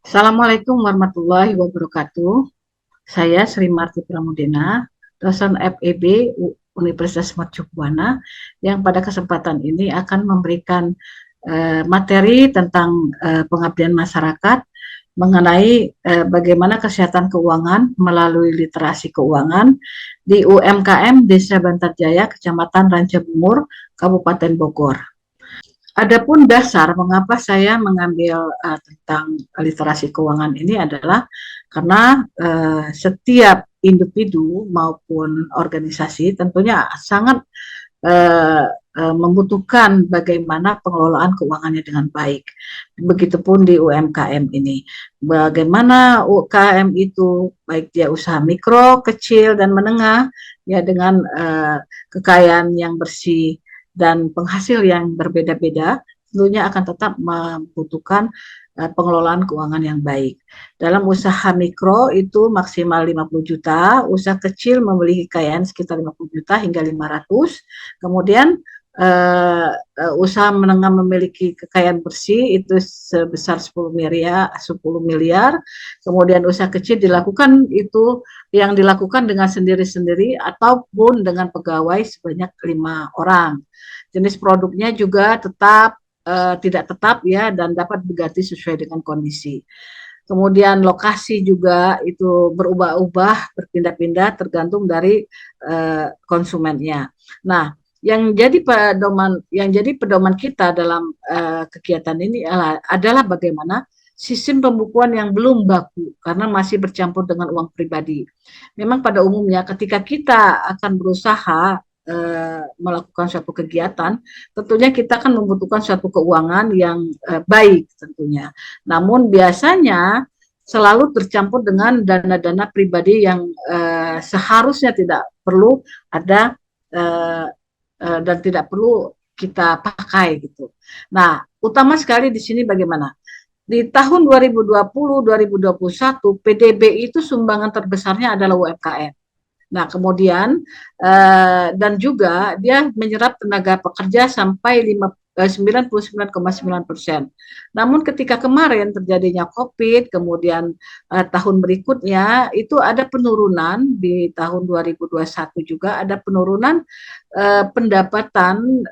Assalamualaikum warahmatullahi wabarakatuh. Saya Sri Marti Pramudina, dosen FEB Universitas Mercu Buana, yang pada kesempatan ini akan memberikan materi tentang pengabdian masyarakat mengenai bagaimana kesehatan keuangan melalui literasi keuangan di UMKM Desa Bantarjaya, Kecamatan Ranca Bungur, Kabupaten Bogor. Adapun dasar mengapa saya mengambil tentang literasi keuangan ini adalah karena setiap individu maupun organisasi tentunya sangat uh, membutuhkan bagaimana pengelolaan keuangannya dengan baik. Begitupun di UMKM ini. Bagaimana UMKM itu baik dia usaha mikro, kecil dan menengah ya dengan kekayaan yang bersih dan penghasil yang berbeda-beda tentunya akan tetap membutuhkan pengelolaan keuangan yang baik. Dalam usaha mikro itu maksimal 50 juta, usaha kecil memiliki kekayaan sekitar 50 juta hingga 500. Kemudian usaha menengah memiliki kekayaan bersih itu sebesar 10 miliar. Kemudian usaha kecil dilakukan itu yang dilakukan dengan sendiri-sendiri ataupun dengan pegawai sebanyak 5 orang. Jenis produknya juga tetap tidak tetap ya dan dapat diganti sesuai dengan kondisi. Kemudian lokasi juga itu berubah-ubah, berpindah-pindah tergantung dari konsumennya. Nah, yang jadi pedoman kita dalam kegiatan ini adalah bagaimana sistem pembukuan yang belum baku karena masih bercampur dengan uang pribadi. Memang pada umumnya ketika kita akan berusaha melakukan suatu kegiatan, tentunya kita akan membutuhkan suatu keuangan yang baik tentunya. Namun biasanya selalu tercampur dengan dana-dana pribadi yang seharusnya tidak perlu ada dan tidak perlu kita pakai gitu. Nah, utama sekali di sini bagaimana? Di tahun 2020-2021 PDB itu sumbangan terbesarnya adalah UMKM. Nah, kemudian dan juga dia menyerap tenaga pekerja sampai 99,9%. Namun ketika kemarin terjadinya COVID, kemudian tahun berikutnya itu ada penurunan di tahun 2021 juga ada penurunan pendapatan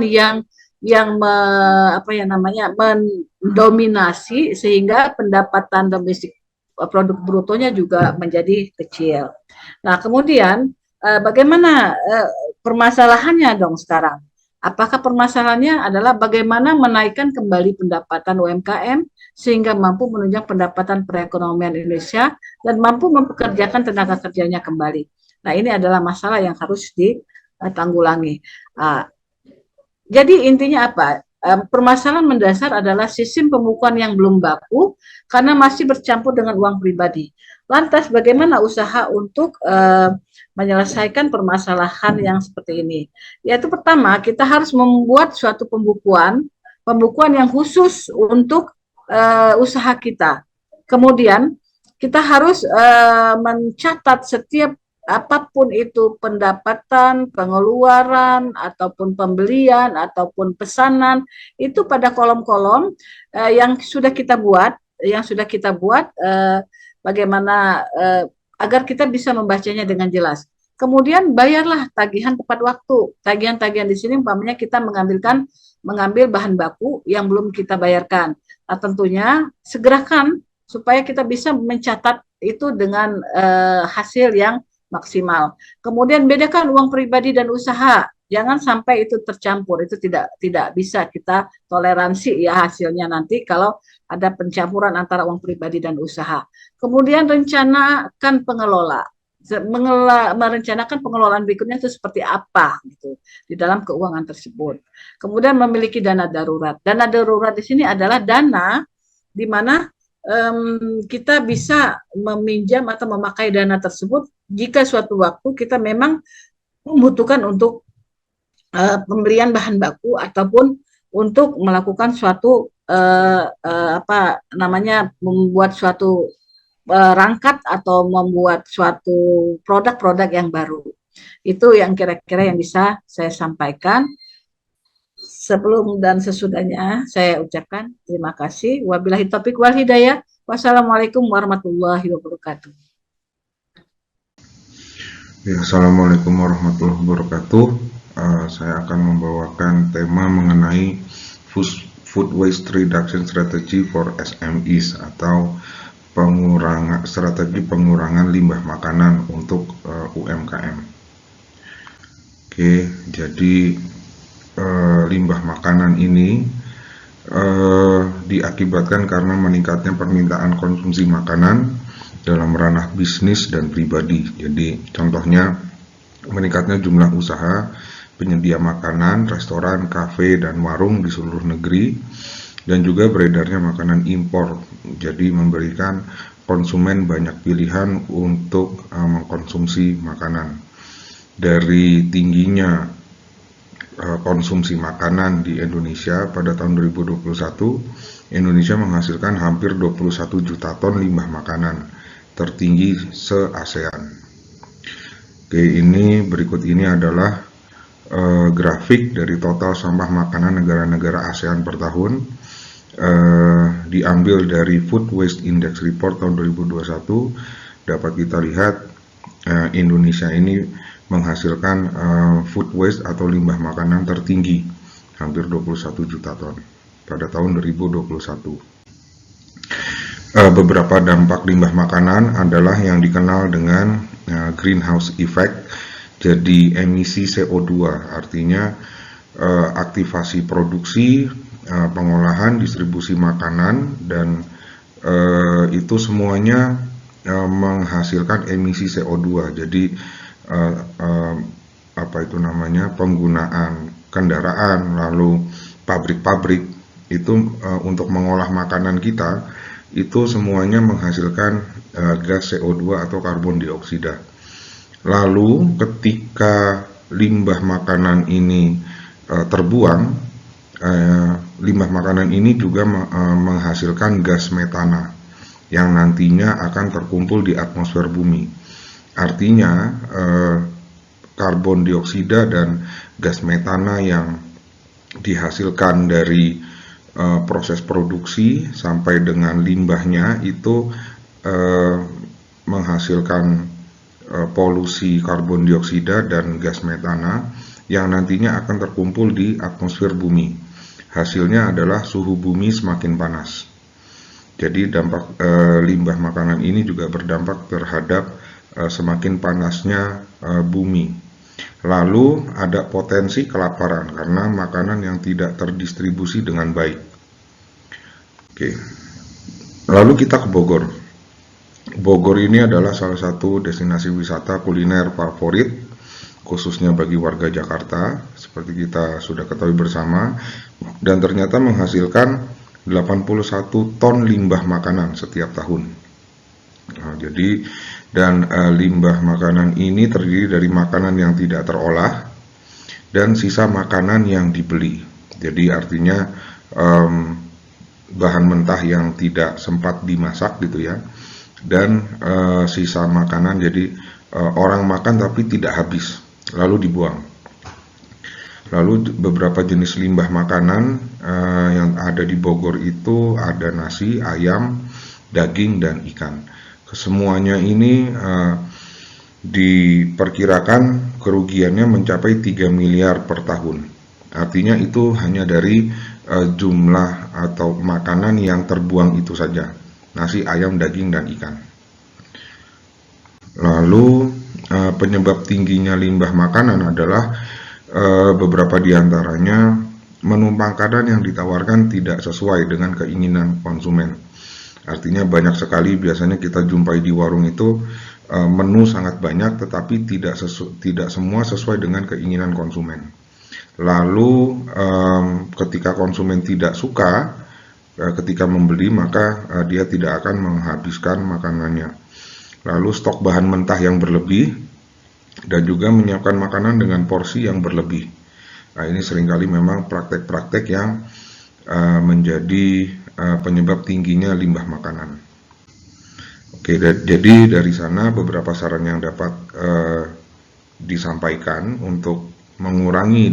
yang apa ya namanya mendominasi sehingga pendapatan domestik produk brutonya juga menjadi kecil. Nah, kemudian bagaimana permasalahannya dong sekarang? Apakah permasalahannya adalah bagaimana menaikkan kembali pendapatan UMKM sehingga mampu menunjang pendapatan perekonomian Indonesia dan mampu mempekerjakan tenaga kerjanya kembali. Nah, ini adalah masalah yang harus ditanggulangi. Jadi intinya apa? Permasalahan mendasar adalah sistem pembukuan yang belum baku karena masih bercampur dengan uang pribadi. Lantas bagaimana usaha untuk menyelesaikan permasalahan yang seperti ini? Yaitu pertama, kita harus membuat suatu pembukuan yang khusus untuk usaha kita. Kemudian kita harus mencatat setiap apapun itu pendapatan, pengeluaran, ataupun pembelian, ataupun pesanan, itu pada kolom-kolom yang sudah kita buat, bagaimana agar kita bisa membacanya dengan jelas. Kemudian bayarlah tagihan tepat waktu. Tagihan-tagihan di sini umpamanya kita mengambil bahan baku yang belum kita bayarkan. Nah, tentunya segerakan supaya kita bisa mencatat itu dengan hasil yang maksimal. Kemudian bedakan uang pribadi dan usaha. Jangan sampai itu tercampur. Itu tidak bisa kita toleransi ya hasilnya nanti kalau ada pencampuran antara uang pribadi dan usaha. Kemudian rencanakan merencanakan pengelolaan berikutnya itu seperti apa gitu di dalam keuangan tersebut. Kemudian memiliki dana darurat. Dana darurat di sini adalah dana di mana kita bisa meminjam atau memakai dana tersebut jika suatu waktu kita memang membutuhkan untuk pembelian bahan baku ataupun untuk melakukan suatu apa namanya membuat suatu rangkat atau membuat suatu produk-produk yang baru. Itu yang kira-kira yang bisa saya sampaikan. Sebelum dan sesudahnya saya ucapkan terima kasih. Wabillahi taufiq wal hidayah. Wassalamualaikum warahmatullahi wabarakatuh. Ya, Assalamualaikum warahmatullahi wabarakatuh. Saya akan membawakan tema mengenai Food Waste Reduction Strategy for SMEs atau strategi pengurangan limbah makanan untuk UMKM. Oke, jadi limbah makanan ini diakibatkan karena meningkatnya permintaan konsumsi makanan dalam ranah bisnis dan pribadi. Jadi contohnya meningkatnya jumlah usaha penyedia makanan, restoran, kafe, dan warung di seluruh negeri, dan juga beredarnya makanan impor. Jadi memberikan konsumen banyak pilihan untuk mengkonsumsi makanan. Dari tingginya konsumsi makanan di Indonesia pada tahun 2021, Indonesia menghasilkan hampir 21 juta ton limbah makanan, tertinggi se-ASEAN. Oke, berikut ini adalah grafik dari total sampah makanan negara-negara ASEAN per tahun, diambil dari Food Waste Index Report tahun 2021. Dapat kita lihat Indonesia ini menghasilkan food waste atau limbah makanan tertinggi, hampir 21 juta ton pada tahun 2021. Beberapa dampak limbah makanan adalah yang dikenal dengan greenhouse effect, jadi emisi CO2, artinya aktivasi produksi, pengolahan, distribusi makanan, dan itu semuanya menghasilkan emisi CO2. Jadi penggunaan kendaraan, lalu pabrik-pabrik itu untuk mengolah makanan kita, itu semuanya menghasilkan gas CO2 atau karbon dioksida. Lalu ketika limbah makanan ini terbuang, limbah makanan ini juga menghasilkan gas metana yang nantinya akan terkumpul di atmosfer bumi. Artinya karbon dioksida dan gas metana yang dihasilkan dari proses produksi sampai dengan limbahnya itu menghasilkan polusi karbon dioksida dan gas metana yang nantinya akan terkumpul di atmosfer bumi. Hasilnya adalah suhu bumi semakin panas. Jadi dampak limbah makanan ini juga berdampak terhadap semakin panasnya bumi. Lalu ada potensi kelaparan karena makanan yang tidak terdistribusi dengan baik. Oke. Lalu kita ke Bogor. Bogor ini adalah salah satu destinasi wisata kuliner favorit, khususnya bagi warga Jakarta, seperti kita sudah ketahui bersama, dan ternyata menghasilkan 81 ton limbah makanan setiap tahun. Nah, limbah makanan ini terdiri dari makanan yang tidak terolah dan sisa makanan yang dibeli. Jadi artinya bahan mentah yang tidak sempat dimasak gitu ya, dan sisa makanan, jadi orang makan tapi tidak habis lalu dibuang. Lalu beberapa jenis limbah makanan yang ada di Bogor itu ada nasi, ayam, daging, dan ikan. Semuanya ini diperkirakan kerugiannya mencapai 3 miliar per tahun. Artinya itu hanya dari jumlah atau makanan yang terbuang itu saja, nasi, ayam, daging, dan ikan. Lalu penyebab tingginya limbah makanan adalah beberapa diantaranya menu makanan yang ditawarkan tidak sesuai dengan keinginan konsumen. Artinya banyak sekali biasanya kita jumpai di warung itu menu sangat banyak tetapi tidak semua sesuai dengan keinginan konsumen. Lalu ketika konsumen tidak suka ketika membeli, maka dia tidak akan menghabiskan makanannya. Lalu stok bahan mentah yang berlebih dan juga menyiapkan makanan dengan porsi yang berlebih. Nah, ini seringkali memang praktek-praktek yang menjadi penyebab tingginya limbah makanan. Oke, jadi dari sana beberapa saran yang dapat disampaikan untuk mengurangi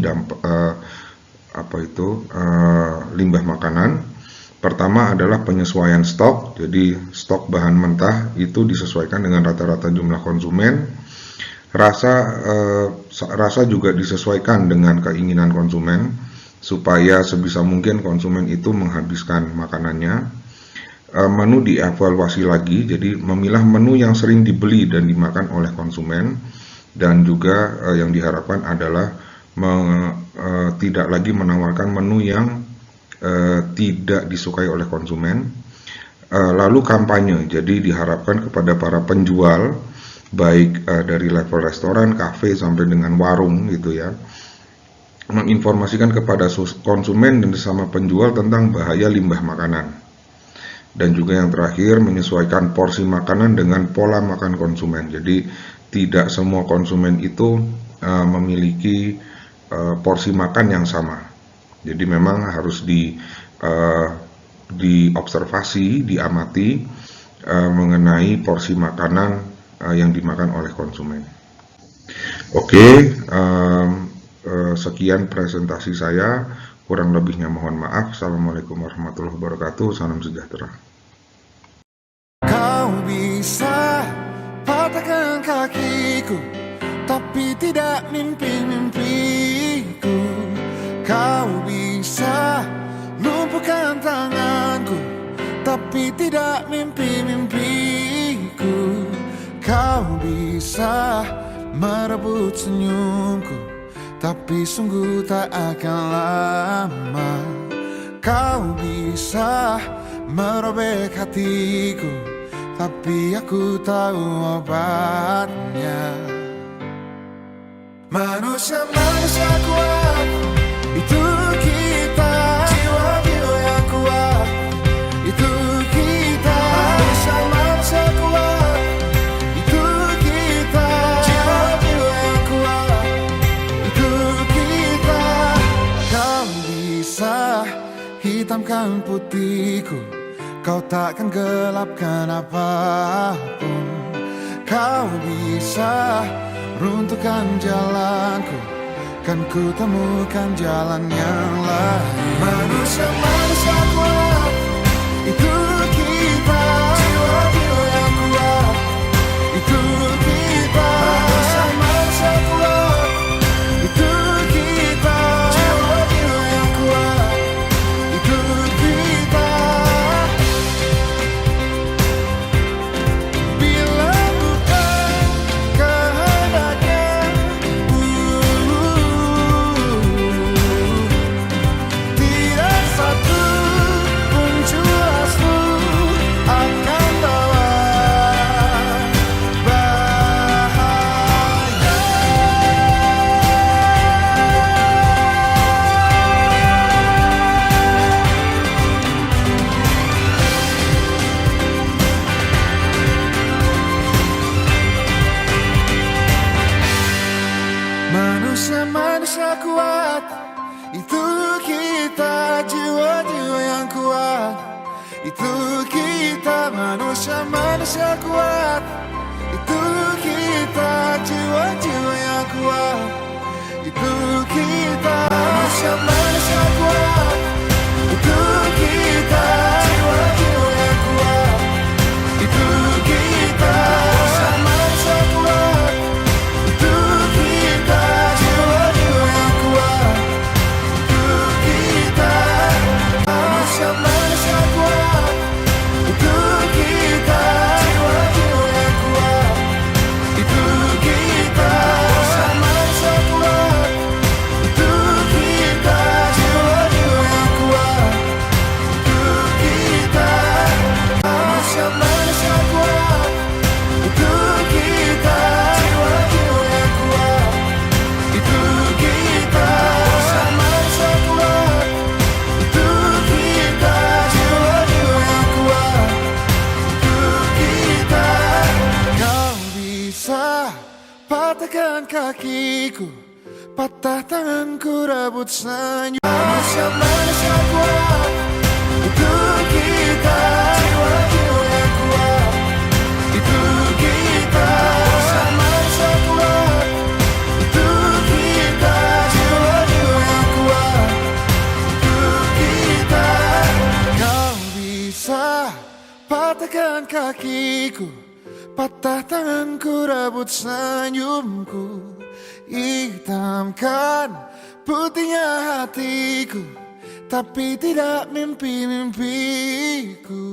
limbah makanan. Pertama adalah penyesuaian stok, jadi stok bahan mentah itu disesuaikan dengan rata-rata jumlah konsumen. Rasa juga disesuaikan dengan keinginan konsumen, supaya sebisa mungkin konsumen itu menghabiskan makanannya. Menu dievaluasi lagi, jadi memilah menu yang sering dibeli dan dimakan oleh konsumen, dan juga yang diharapkan adalah tidak lagi menawarkan menu yang tidak disukai oleh konsumen. Lalu kampanye, jadi diharapkan kepada para penjual, baik dari level restoran, kafe, sampai dengan warung gitu ya, menginformasikan kepada konsumen dan sesama penjual tentang bahaya limbah makanan. Dan juga yang terakhir, menyesuaikan porsi makanan dengan pola makan konsumen. Jadi tidak semua konsumen itu memiliki porsi makan yang sama. Jadi memang harus diobservasi, diamati mengenai porsi makanan yang dimakan oleh konsumen. Oke, sekian presentasi saya. Kurang lebihnya mohon maaf. Assalamualaikum warahmatullahi wabarakatuh. Salam sejahtera. Kau bisa patahkan kakiku, tapi tidak mimpi-mimpiku. Kau bisa lumpuhkan tanganku, tapi tidak mimpi-mimpiku. Kau bisa merebut senyumku, tapi sungguh tak akan lama. Kau bisa merobek hatiku, tapi aku tahu obatnya. Manusia-manusia kuat, itu kita. Jiwa-jiwa yang kuat, itu kita. Manusia-manusia kuat, itu kita. Jiwa-jiwa yang kuat, itu kita. Kau bisa hitamkan putihku, kau takkan gelapkan apapun. Kau bisa runtuhkan jalanku, kan ku temukan jalan yang lain. Manusia-manusia kuat, itu kita. Jiwa-jiwa yang kuat, itu kita. Manusia-manusia kuat, itu kita. Jiwa-jiwa yang kuat, itu kita. Bila bukan kehendaknya, tidak satu pun jelasmu akan bawa bahaya. Manusia-manusia kuat, itu kita. Jiwa-jiwa yang kuat, itu kita. Manusia-manusia kuat, itu kita. Jiwa-jiwa yang kuat, itu kita. Manusia-manusia kuat, itu kita. Jiwa-jiwa yang kuat, itu kita. Manusia-manusia kuat, itu kita. Jiwa-jiwa yang kuat, itu kita. Manusia-manusia kuat, itu kita. Jiwa-jiwa yang kuat, itu kita. Manusia-manusia kuat, itu kita. Jiwa-jiwa yang kuat, itu kita. Manusia-manusia kuat, itu kita. Jiwa-jiwa yang kuat, itu kita. Manusia kuat, itu kita. Jiwa-jiwa yang kuat, itu kita. Kau bisa patahkan kakiku, patah tanganku, rebut senyum. Manusia-manusia kuat, itu kita. Jiwa-jiwa yang kuat, itu kita. Manusia kuat, itu kita. Jiwa-jiwa yang kuat, Basahkan kakiku, patah tanganku, rebut senyumku, hitamkan putihnya hatiku, tapi tidak mimpi-mimpiku.